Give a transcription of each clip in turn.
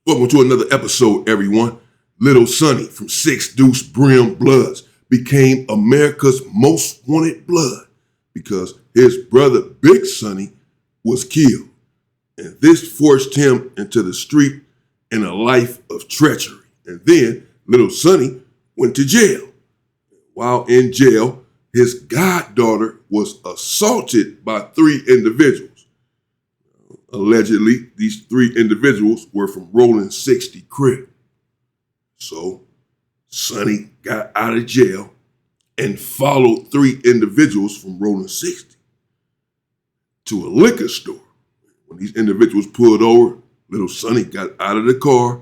Welcome to another episode, everyone. Little Sonny from 60's Brim Bloods became America's most wanted blood because his brother Big Sonny was killed. And this forced him into the street in a life of treachery. And then Little Sonny went to jail. While in jail, his goddaughter was assaulted by three individuals. Allegedly, these three individuals were from Rollin 60 crib. So, Sonny got out of jail and followed three individuals from Rollin 60 to a liquor store. When these individuals pulled over, Little Sonny got out of the car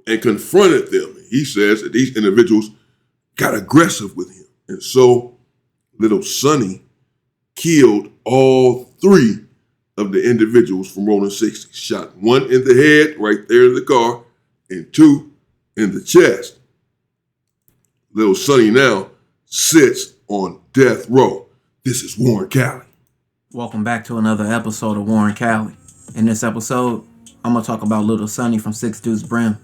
and confronted them. He says that these individuals got aggressive with him. And so, Little Sonny killed all three of the individuals from Rollin 60. Shot one in the head right there in the car and two in the chest. Little Sonny now sits on death row. This is Warren Cali. Welcome back to another episode of Warren Cali. In this episode, I'm going to talk about Little Sonny from 60's Brim.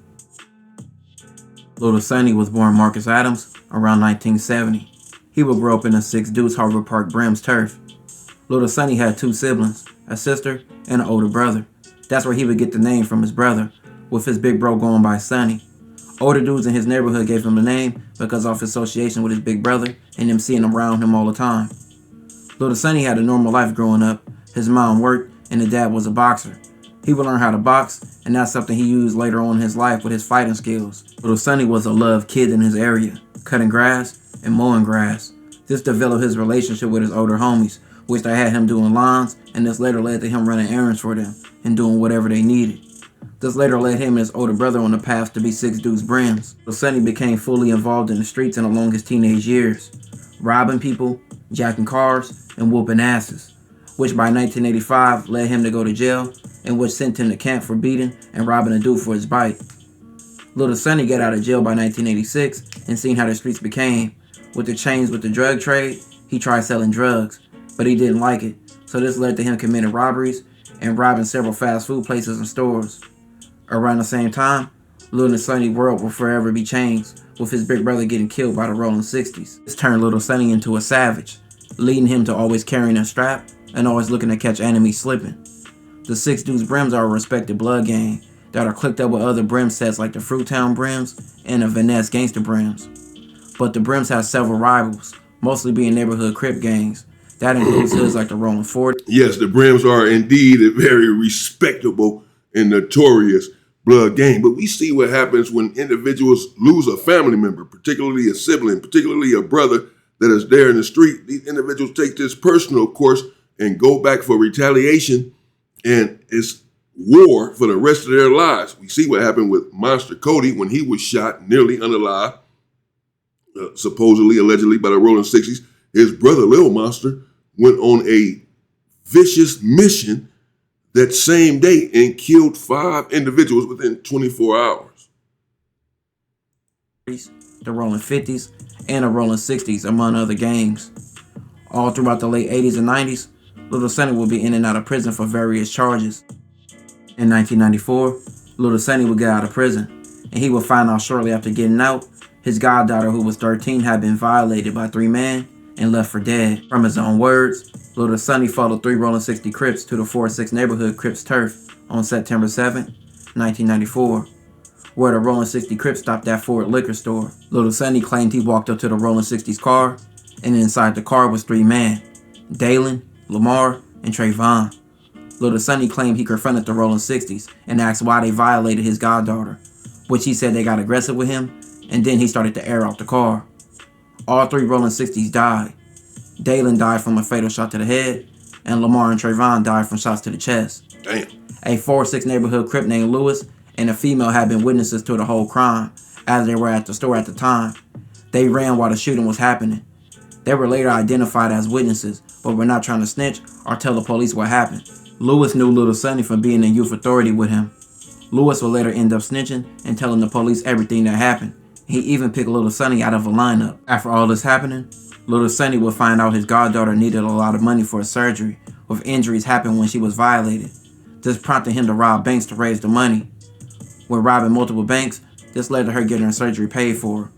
Little Sonny was born Marcus Adams around 1970. He would grow up in the 60's Harvard Park Brim's turf. Little Sonny had two siblings, a sister and an older brother. That's where he would get the name from his brother, with his big bro going by Sonny. Older dudes in his neighborhood gave him the name because of his association with his big brother and them seeing him around him all the time. Little Sonny had a normal life growing up. His mom worked and his dad was a boxer. He would learn how to box, and that's something he used later on in his life with his fighting skills. Little Sonny was a loved kid in his area, cutting grass and mowing grass. This developed his relationship with his older homies, which they had him doing lines, and this later led to him running errands for them and doing whatever they needed. This later led him and his older brother on the path to be 60's Brims. So Sonny became fully involved in the streets and along his teenage years, robbing people, jacking cars, and whooping asses, which by 1985 led him to go to jail and which sent him to camp for beating and robbing a dude for his bike. Little Sonny got out of jail by 1986 and seen how the streets became. With the chains with the drug trade, he tried selling drugs, but he didn't like it, so this led to him committing robberies and robbing several fast food places and stores. Around the same time, Little Sonny's world will forever be changed, with his big brother getting killed by the Rollin 60s. This turned Little Sonny into a savage, leading him to always carrying a strap and always looking to catch enemies slipping. The 60's Brims are a respected blood gang that are clicked up with other Brim sets like the Fruitown Brims and the Vanessa Gangster Brims. But the Brims have several rivals, mostly being neighborhood Crip gangs. That includes hoods like the Rollin 40. Yes, the Brims are indeed a very respectable and notorious blood gang. But we see what happens when individuals lose a family member, particularly a sibling, particularly a brother that is there in the street. These individuals take this personal, of course, and go back for retaliation, and it's war for the rest of their lives. We see what happened with Monster Cody when he was shot nearly unalive, supposedly, allegedly, by the Rollin 60s. His brother, Lil Monster, went on a vicious mission that same day and killed 5 individuals within 24 hours. The Rollin 50s and the Rollin 60s, among other gangs. All throughout the late 80s and 90s, Little Sonny would be in and out of prison for various charges. In 1994, Little Sonny would get out of prison, and he would find out shortly after getting out, his goddaughter, who was 13, had been violated by 3 men and left for dead. From his own words, Little Sonny followed 3 Rollin 60 Crips to the 4-6 neighborhood Crips turf on September 7, 1994, where the Rollin 60 Crips stopped at Ford liquor store. Little Sonny claimed he walked up to the Rollin 60's car, and inside the car was 3 men, Dalen, Lamar, and Trayvon. Little Sonny claimed he confronted the Rollin 60s and asked why they violated his goddaughter, which he said they got aggressive with him, and then he started to air out the car. All 3 Rollin 60s died. Dalen died from a fatal shot to the head, and Lamar and Trayvon died from shots to the chest. Damn. A 4-6 neighborhood Crip named Lewis and a female had been witnesses to the whole crime, as they were at the store at the time. They ran while the shooting was happening. They were later identified as witnesses, but were not trying to snitch or tell the police what happened. Lewis knew Little Sonny from being in youth authority with him. Lewis would later end up snitching and telling the police everything that happened. He even picked Little Sonny out of a lineup. After all this happening, Little Sonny would find out his goddaughter needed a lot of money for a surgery, with injuries happened when she was violated. This prompted him to rob banks to raise the money. When robbing multiple banks, this led to her getting her surgery paid for.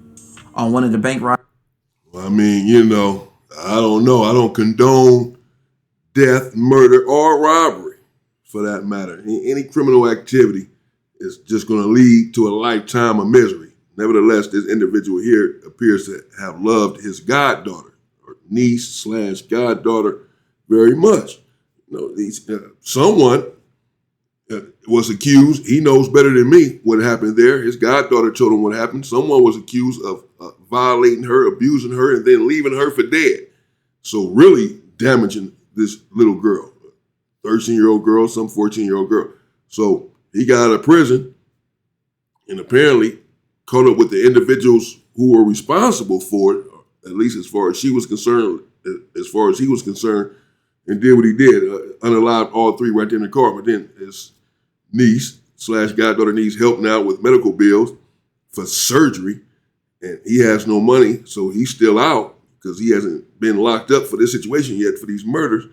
On one of the bank robberies, I mean, I don't know. I don't condone death, murder, or robbery, for that matter. Any criminal activity is just going to lead to a lifetime of misery. Nevertheless, this individual here appears to have loved his goddaughter, or niece/goddaughter, very much. Someone was accused. He knows better than me what happened there. His goddaughter told him what happened. Someone was accused of violating her, abusing her, and then leaving her for dead. So really damaging this little girl, 13-year-old girl, some 14-year-old girl. So he got out of prison and apparently caught up with the individuals who were responsible for it, at least as far as he was concerned, and did what he did. Unalived all three right there in the car. But then his niece/goddaughter needs help now with medical bills for surgery, and he has no money, so he's still out because he hasn't been locked up for this situation yet for these murders.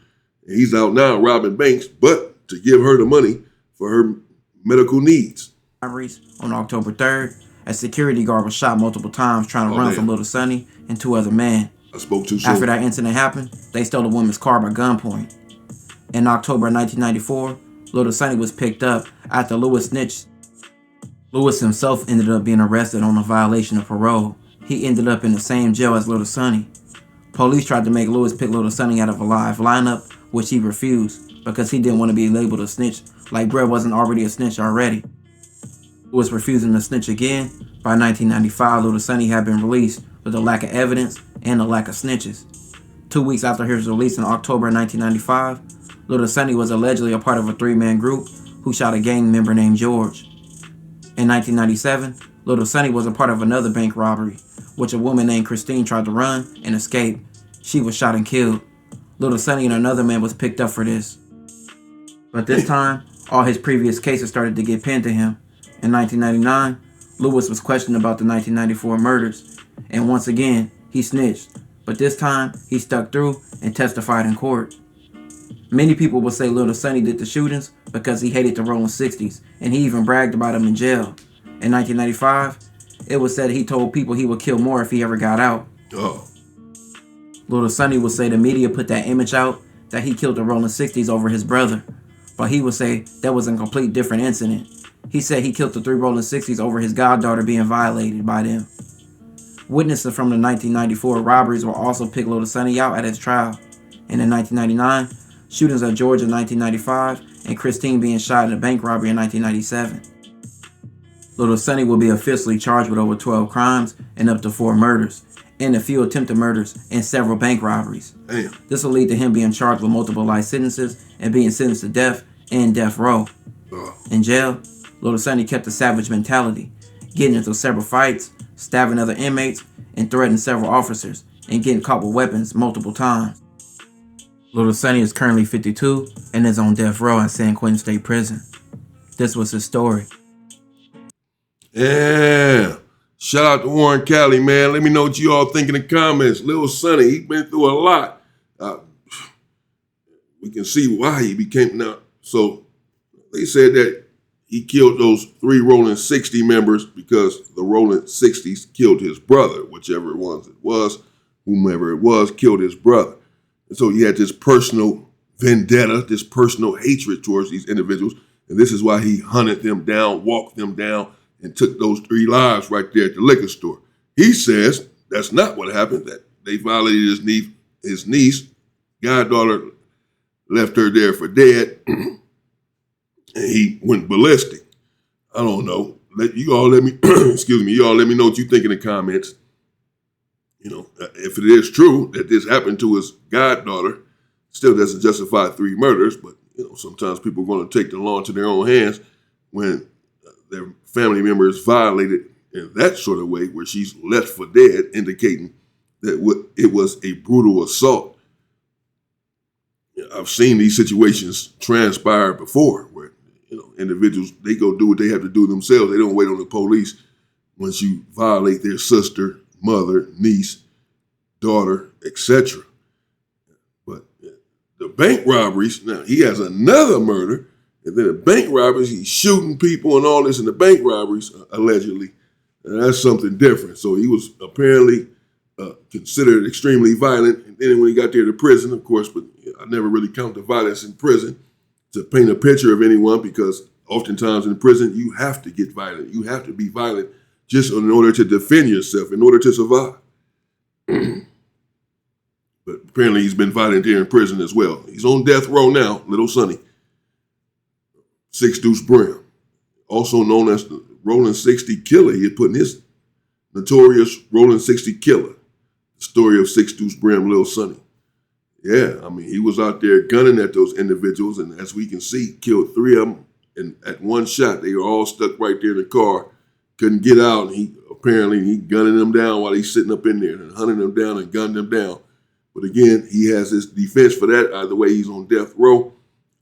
And he's out now robbing banks, but to give her the money for her medical needs. On October 3rd, a security guard was shot multiple times trying to run from Little Sonny and two other men. I spoke too soon. After that incident happened, they stole the woman's car by gunpoint. In October 1994, Little Sonny was picked up after Lewis snitched. Lewis himself ended up being arrested on a violation of parole. He ended up in the same jail as Little Sonny. Police tried to make Lewis pick Little Sonny out of a live lineup, which he refused because he didn't want to be labeled a snitch, like Brett wasn't already a snitch already. Lewis refusing to snitch again. By 1995, Little Sonny had been released with a lack of evidence and a lack of snitches. 2 weeks after his release in October 1995, Little Sonny was allegedly a part of a three-man group who shot a gang member named George. In 1997, Little Sonny was a part of another bank robbery, which a woman named Christine tried to run and escape. She was shot and killed. Little Sonny and another man was picked up for this. But this time, all his previous cases started to get pinned to him. In 1999, Lewis was questioned about the 1994 murders, and once again, he snitched. But this time, he stuck through and testified in court. Many people will say Little Sonny did the shootings because he hated the Rollin 60's, and he even bragged about them in jail. In 1995, it was said he told people he would kill more if he ever got out. Little Sonny would say the media put that image out that he killed the Rollin 60's over his brother, but he would say that was a complete different incident. He said he killed the three Rollin 60's over his goddaughter being violated by them. Witnesses from the 1994 robberies will also pick Little Sonny out at his trial. And in 1999, shootings of George in 1995 and Christine being shot in a bank robbery in 1997. Little Sonny will be officially charged with over 12 crimes and up to 4 murders, and a few attempted murders and several bank robberies. Damn. This will lead to him being charged with multiple life sentences and being sentenced to death and death row. In jail, Little Sonny kept a savage mentality, getting into several fights, stabbing other inmates, and threatening several officers, and getting caught with weapons multiple times. Little Sonny is currently 52 and is on death row at San Quentin State Prison. This was his story. Yeah. Shout out to Warren Cali, man. Let me know what you all think in the comments. Little Sonny, he's been through a lot. We can see why he became now. So they said that he killed those 3 Rollin 60 members because the Rollin 60's killed his brother, whichever ones it was, whomever it was, killed his brother. And so he had this personal vendetta, this personal hatred towards these individuals. And this is why he hunted them down, walked them down, and took those 3 lives right there at the liquor store. He says that's not what happened, that they violated his niece, goddaughter, left her there for dead, and he went ballistic. I don't know. You all let me, excuse me, you all let me know what you think in the comments. If it is true that this happened to his goddaughter, still doesn't justify 3 murders, but sometimes people are going to take the law into their own hands when their family member is violated in that sort of way where she's left for dead, indicating that it was a brutal assault. I've seen these situations transpire before where individuals, they go do what they have to do themselves. They don't wait on the police once you violate their sister, mother, niece, daughter, etc. But the bank robberies, now he has another murder And then the bank robberies, he's shooting people and all this in the bank robberies, allegedly. And that's something different. So he was apparently considered extremely violent. And then when he got there to prison, of course, but I never really count the violence in prison to paint a picture of anyone, because oftentimes in prison, you have to get violent. You have to be violent just in order to defend yourself, in order to survive. But apparently he's been violent there in prison as well. He's on death row now, little Sonny. 6 Deuce Brim, also known as the Rollin 60 Killer. He had put in his notorious Rollin 60 Killer, the story of 6 Deuce Brim, little Sonny. Yeah, I mean, he was out there gunning at those individuals, and as we can see, killed 3 of them. And at one shot, they were all stuck right there in the car, couldn't get out. And he gunning them down while he's sitting up in there and hunting them down and gunning them down. But again, he has his defense for that. Either way, he's on death row.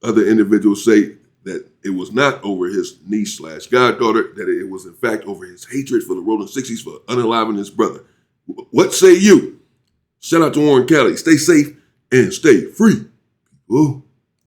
Other individuals say that it was not over his niece/goddaughter, that it was in fact over his hatred for the Rollin 60's for unaliving his brother. What say you? Shout out to Warren County. Stay safe and stay free. Whoa.